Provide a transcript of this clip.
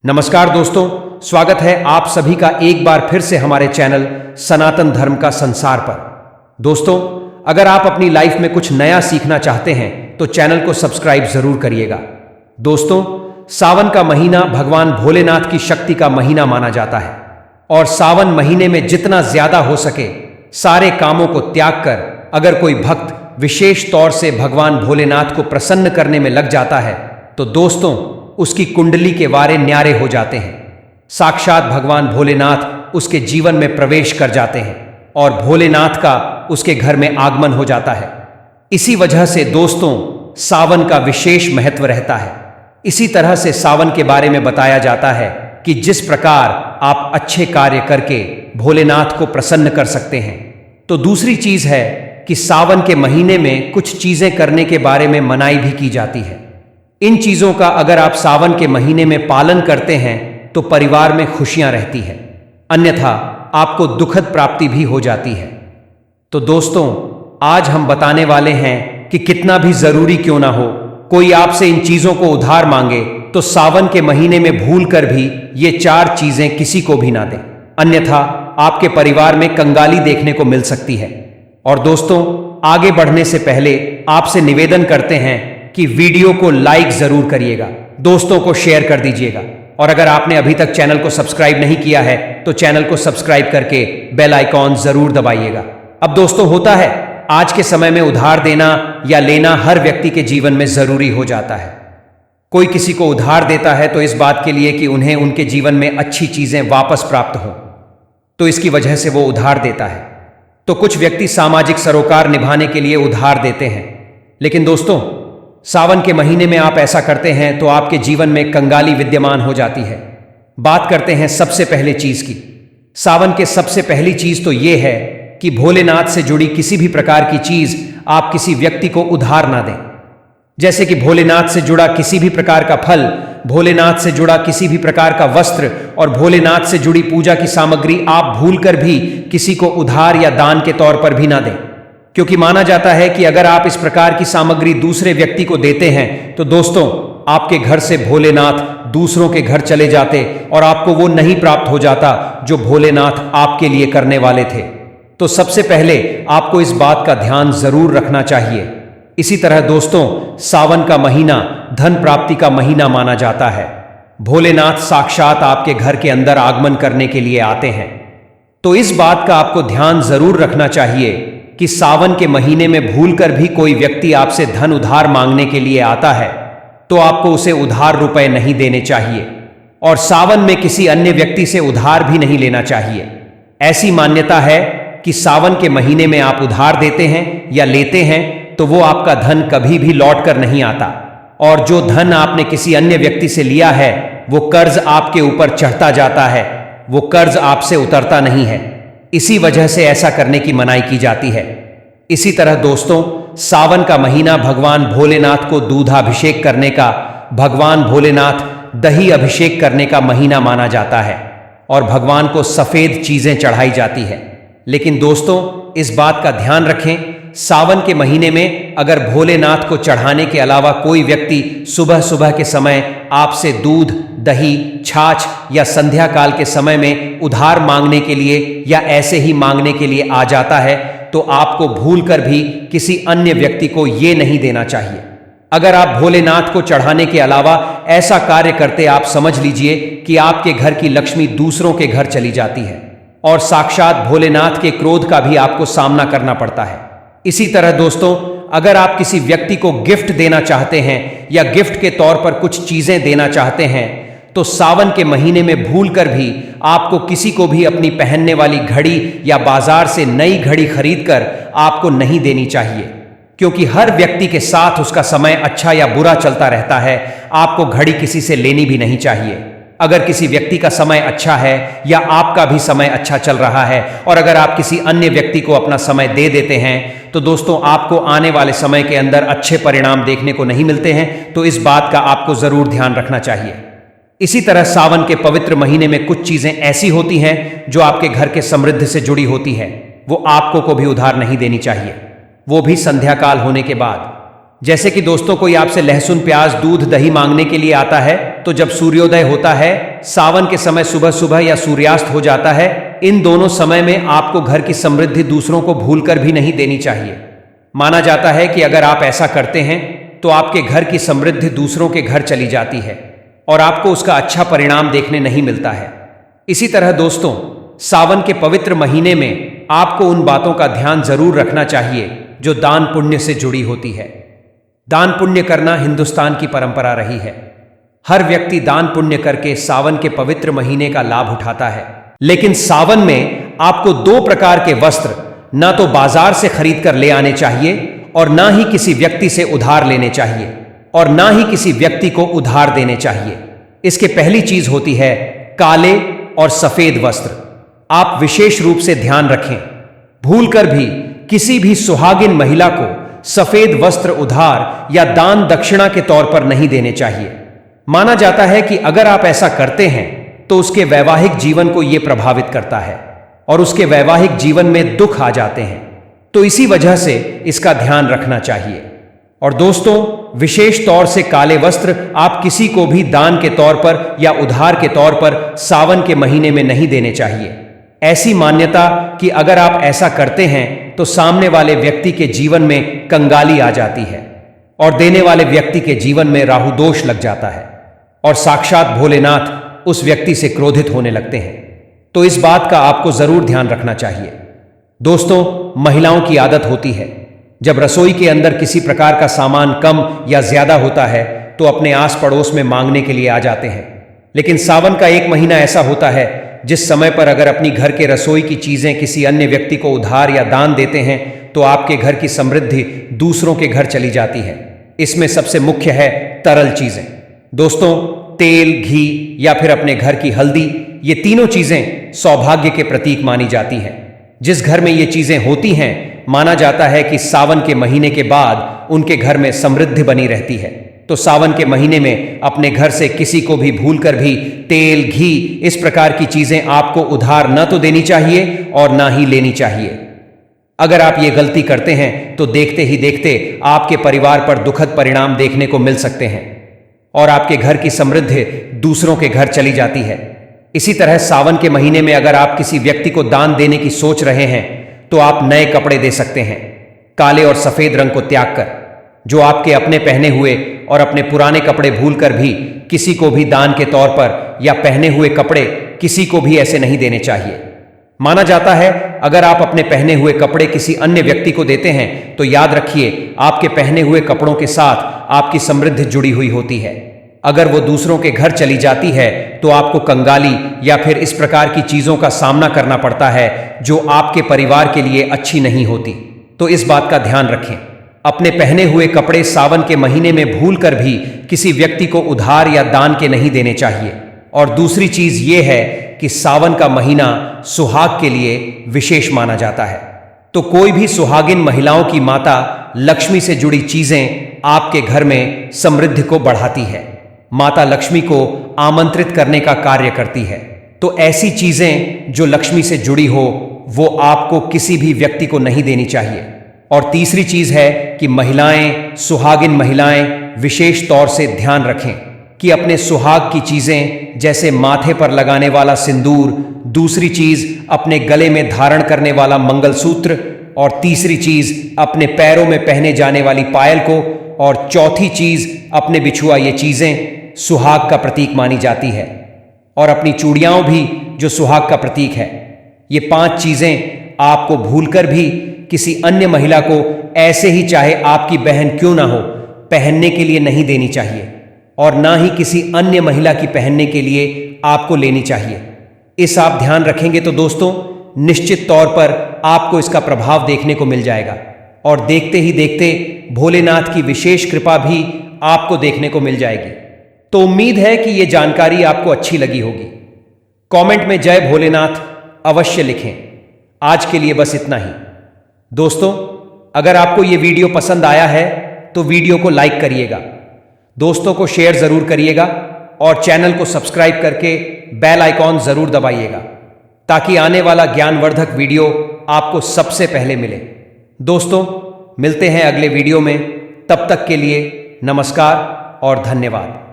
नमस्कार दोस्तों, स्वागत है आप सभी का एक बार फिर से हमारे चैनल सनातन धर्म का संसार पर। दोस्तों, अगर आप अपनी लाइफ में कुछ नया सीखना चाहते हैं तो चैनल को सब्सक्राइब जरूर करिएगा। दोस्तों, सावन का महीना भगवान भोलेनाथ की शक्ति का महीना माना जाता है और सावन महीने में जितना ज्यादा हो सके सारे कामों को त्याग कर अगर कोई भक्त विशेष तौर से भगवान भोलेनाथ को प्रसन्न करने में लग जाता है तो दोस्तों उसकी कुंडली के वारे न्यारे हो जाते हैं। साक्षात भगवान भोलेनाथ उसके जीवन में प्रवेश कर जाते हैं और भोलेनाथ का उसके घर में आगमन हो जाता है। इसी वजह से दोस्तों सावन का विशेष महत्व रहता है। इसी तरह से सावन के बारे में बताया जाता है कि जिस प्रकार आप अच्छे कार्य करके भोलेनाथ को प्रसन्न कर सकते हैं, तो दूसरी चीज है कि सावन के महीने में कुछ चीजें करने के बारे में मनाही भी की जाती है। इन चीजों का अगर आप सावन के महीने में पालन करते हैं तो परिवार में खुशियां रहती है, अन्यथा आपको दुखद प्राप्ति भी हो जाती है। तो दोस्तों, आज हम बताने वाले हैं कि कितना भी जरूरी क्यों ना हो, कोई आपसे इन चीजों को उधार मांगे तो सावन के महीने में भूल कर भी ये 4 चीजें किसी को भी ना दें, अन्यथा आपके परिवार में कंगाली देखने को मिल सकती है। और दोस्तों, आगे बढ़ने से पहले आपसे निवेदन करते हैं कि वीडियो को लाइक जरूर करिएगा, दोस्तों को शेयर कर दीजिएगा और अगर आपने अभी तक चैनल को सब्सक्राइब नहीं किया है तो चैनल को सब्सक्राइब करके बेल आइकॉन जरूर दबाइएगा। अब दोस्तों, होता है आज के समय में उधार देना या लेना हर व्यक्ति के जीवन में जरूरी हो जाता है। कोई किसी को उधार देता है तो इस बात के लिए कि उन्हें उनके जीवन में अच्छी चीजें वापस प्राप्त हो, तो इसकी वजह से वो उधार देता है। तो कुछ व्यक्ति सामाजिक सरोकार निभाने के लिए उधार देते हैं, लेकिन दोस्तों सावन के महीने में आप ऐसा करते हैं तो आपके जीवन में कंगाली विद्यमान हो जाती है। बात करते हैं सबसे पहले चीज की। सावन के सबसे पहली चीज तो यह है कि भोलेनाथ से जुड़ी किसी भी प्रकार की चीज आप किसी व्यक्ति को उधार ना दें। जैसे कि भोलेनाथ से जुड़ा किसी भी प्रकार का फल, भोलेनाथ से जुड़ा किसी भी प्रकार का वस्त्र और भोलेनाथ से जुड़ी पूजा की सामग्री आप भूलकर भी किसी को उधार या दान के तौर पर भी ना दें, क्योंकि माना जाता है कि अगर आप इस प्रकार की सामग्री दूसरे व्यक्ति को देते हैं तो दोस्तों आपके घर से भोलेनाथ दूसरों के घर चले जाते और आपको वो नहीं प्राप्त हो जाता जो भोलेनाथ आपके लिए करने वाले थे। तो सबसे पहले आपको इस बात का ध्यान जरूर रखना चाहिए। इसी तरह दोस्तों, सावन का महीना धन प्राप्ति का महीना माना जाता है। भोलेनाथ साक्षात आपके घर के अंदर आगमन करने के लिए आते हैं, तो इस बात का आपको ध्यान जरूर रखना चाहिए कि सावन के महीने में भूलकर भी कोई व्यक्ति आपसे धन उधार मांगने के लिए आता है तो आपको उसे उधार रुपए नहीं देने चाहिए और सावन में किसी अन्य व्यक्ति से उधार भी नहीं लेना चाहिए। ऐसी मान्यता है कि सावन के महीने में आप उधार देते हैं या लेते हैं तो वो आपका धन कभी भी लौट कर नहीं आता और जो धन आपने किसी अन्य व्यक्ति से लिया है वो कर्ज आपके ऊपर चढ़ता जाता है, वो कर्ज आपसे उतरता नहीं है। इसी वजह से ऐसा करने की मनाही की जाती है। इसी तरह दोस्तों, सावन का महीना भगवान भोलेनाथ को दूधाभिषेक करने का, भगवान भोलेनाथ दही अभिषेक करने का महीना माना जाता है और भगवान को सफेद चीजें चढ़ाई जाती है। लेकिन दोस्तों इस बात का ध्यान रखें, सावन के महीने में अगर भोलेनाथ को चढ़ाने के अलावा कोई व्यक्ति सुबह सुबह के समय आपसे दूध, दही, छाछ या संध्या काल के समय में उधार मांगने के लिए या ऐसे ही मांगने के लिए आ जाता है तो आपको भूलकर भी किसी अन्य व्यक्ति को ये नहीं देना चाहिए। अगर आप भोलेनाथ को चढ़ाने के अलावा ऐसा कार्य करते, आप समझ लीजिए कि आपके घर की लक्ष्मी दूसरों के घर चली जाती है और साक्षात भोलेनाथ के क्रोध का भी आपको सामना करना पड़ता है। इसी तरह दोस्तों, अगर आप किसी व्यक्ति को गिफ्ट देना चाहते हैं या गिफ्ट के तौर पर कुछ चीजें देना चाहते हैं तो सावन के महीने में भूलकर भी आपको किसी को भी अपनी पहनने वाली घड़ी या बाजार से नई घड़ी खरीदकर आपको नहीं देनी चाहिए, क्योंकि हर व्यक्ति के साथ उसका समय अच्छा या बुरा चलता रहता है। आपको घड़ी किसी से लेनी भी नहीं चाहिए। अगर किसी व्यक्ति का समय अच्छा है या आपका भी समय अच्छा चल रहा है और अगर आप किसी अन्य व्यक्ति को अपना समय दे देते हैं तो दोस्तों आपको आने वाले समय के अंदर अच्छे परिणाम देखने को नहीं मिलते हैं। तो इस बात का आपको जरूर ध्यान रखना चाहिए। इसी तरह सावन के पवित्र महीने में कुछ चीजें ऐसी होती हैं जो आपके घर के समृद्धि से जुड़ी होती हैं, वो आपको को भी उधार नहीं देनी चाहिए, वो भी संध्या काल होने के बाद। जैसे कि दोस्तों कोई आपसे लहसुन, प्याज, दूध, दही मांगने के लिए आता है तो जब सूर्योदय होता है, सावन के समय सुबह सुबह या सूर्यास्त हो जाता है, इन दोनों समय में आपको घर की समृद्धि दूसरों को भूलकर भी नहीं देनी चाहिए। माना जाता है कि अगर आप ऐसा करते हैं तो आपके घर की समृद्धि दूसरों के घर चली जाती है और आपको उसका अच्छा परिणाम देखने नहीं मिलता है। इसी तरह दोस्तों, सावन के पवित्र महीने में आपको उन बातों का ध्यान जरूर रखना चाहिए जो दान पुण्य से जुड़ी होती है। दान पुण्य करना हिंदुस्तान की परंपरा रही है। हर व्यक्ति दान पुण्य करके सावन के पवित्र महीने का लाभ उठाता है। लेकिन सावन में आपको दो प्रकार के वस्त्र ना तो बाजार से खरीद कर ले आने चाहिए और ना ही किसी व्यक्ति से उधार लेने चाहिए और ना ही किसी व्यक्ति को उधार देने चाहिए। इसके पहली चीज होती है काले और सफेद वस्त्र। आप विशेष रूप से ध्यान रखें, भूलकर भी किसी भी सुहागिन महिला को सफेद वस्त्र उधार या दान दक्षिणा के तौर पर नहीं देने चाहिए। माना जाता है कि अगर आप ऐसा करते हैं तो उसके वैवाहिक जीवन को यह प्रभावित करता है और उसके वैवाहिक जीवन में दुख आ जाते हैं। तो इसी वजह से इसका ध्यान रखना चाहिए। और दोस्तों, विशेष तौर से काले वस्त्र आप किसी को भी दान के तौर पर या उधार के तौर पर सावन के महीने में नहीं देने चाहिए। ऐसी मान्यता कि अगर आप ऐसा करते हैं तो सामने वाले व्यक्ति के जीवन में कंगाली आ जाती है और देने वाले व्यक्ति के जीवन में राहु दोष लग जाता है और साक्षात भोलेनाथ उस व्यक्ति से क्रोधित होने लगते हैं। तो इस बात का आपको जरूर ध्यान रखना चाहिए। दोस्तों, महिलाओं की आदत होती है जब रसोई के अंदर किसी प्रकार का सामान कम या ज्यादा होता है तो अपने आस पड़ोस में मांगने के लिए आ जाते हैं। लेकिन सावन का एक महीना ऐसा होता है जिस समय पर अगर अपनी घर के रसोई की चीजें किसी अन्य व्यक्ति को उधार या दान देते हैं तो आपके घर की समृद्धि दूसरों के घर चली जाती है। इसमें सबसे मुख्य है तरल चीजें। दोस्तों, तेल, घी या फिर अपने घर की हल्दी, ये तीनों चीजें सौभाग्य के प्रतीक मानी जाती हैं। जिस घर में ये चीजें होती हैं, माना जाता है कि सावन के महीने के बाद उनके घर में समृद्धि बनी रहती है। तो सावन के महीने में अपने घर से किसी को भी भूलकर भी तेल, घी, इस प्रकार की चीजें आपको उधार न तो देनी चाहिए और ना ही लेनी चाहिए। अगर आप ये गलती करते हैं तो देखते ही देखते आपके परिवार पर दुखद परिणाम देखने को मिल सकते हैं और आपके घर की समृद्धि दूसरों के घर चली जाती है। इसी तरह सावन के महीने में अगर आप किसी व्यक्ति को दान देने की सोच रहे हैं तो आप नए कपड़े दे सकते हैं, काले और सफेद रंग को त्याग कर। जो आपके अपने पहने हुए और अपने पुराने कपड़े भूलकर भी किसी को भी दान के तौर पर या पहने हुए कपड़े किसी को भी ऐसे नहीं देने चाहिए। माना जाता है अगर आप अपने पहने हुए कपड़े किसी अन्य व्यक्ति को देते हैं तो याद रखिए आपके पहने हुए कपड़ों के साथ आपकी समृद्धि जुड़ी हुई होती है। अगर वो दूसरों के घर चली जाती है तो आपको कंगाली या फिर इस प्रकार की चीजों का सामना करना पड़ता है जो आपके परिवार के लिए अच्छी नहीं होती। तो इस बात का ध्यान रखें। अपने पहने हुए कपड़े सावन के महीने में भूलकर भी किसी व्यक्ति को उधार या दान के नहीं देने चाहिए। और दूसरी चीज ये है कि सावन का महीना सुहाग के लिए विशेष माना जाता है। तो कोई भी सुहागिन महिलाओं की माता लक्ष्मी से जुड़ी चीजें आपके घर में समृद्धि को बढ़ाती है। माता लक्ष्मी को आमंत्रित करने का कार्य करती है। तो ऐसी चीजें जो लक्ष्मी से जुड़ी हो वो आपको किसी भी व्यक्ति को नहीं देनी चाहिए। और तीसरी चीज है कि महिलाएं, सुहागिन महिलाएं विशेष तौर से ध्यान रखें कि अपने सुहाग की चीजें जैसे माथे पर लगाने वाला सिंदूर, दूसरी चीज अपने गले में धारण करने वाला मंगलसूत्र, और तीसरी चीज अपने पैरों में पहने जाने वाली पायल को, और चौथी चीज अपने बिछुआ, ये चीजें सुहाग का प्रतीक मानी जाती है। और अपनी चूड़ियां भी जो सुहाग का प्रतीक है। ये 5 चीजें आपको भूलकर भी किसी अन्य महिला को, ऐसे ही चाहे आपकी बहन क्यों ना हो, पहनने के लिए नहीं देनी चाहिए और ना ही किसी अन्य महिला की पहनने के लिए आपको लेनी चाहिए। इस आप ध्यान रखेंगे तो दोस्तों निश्चित तौर पर आपको इसका प्रभाव देखने को मिल जाएगा और देखते ही देखते भोलेनाथ की विशेष कृपा भी आपको देखने को मिल जाएगी। तो उम्मीद है कि यह जानकारी आपको अच्छी लगी होगी। कमेंट में जय भोलेनाथ अवश्य लिखें। आज के लिए बस इतना ही। दोस्तों, अगर आपको यह वीडियो पसंद आया है तो वीडियो को लाइक करिएगा, दोस्तों को शेयर जरूर करिएगा और चैनल को सब्सक्राइब करके बेल आइकॉन जरूर दबाइएगा ताकि आने वाला ज्ञानवर्धक वीडियो आपको सबसे पहले मिले। दोस्तों, मिलते हैं अगले वीडियो में। तब तक के लिए नमस्कार और धन्यवाद।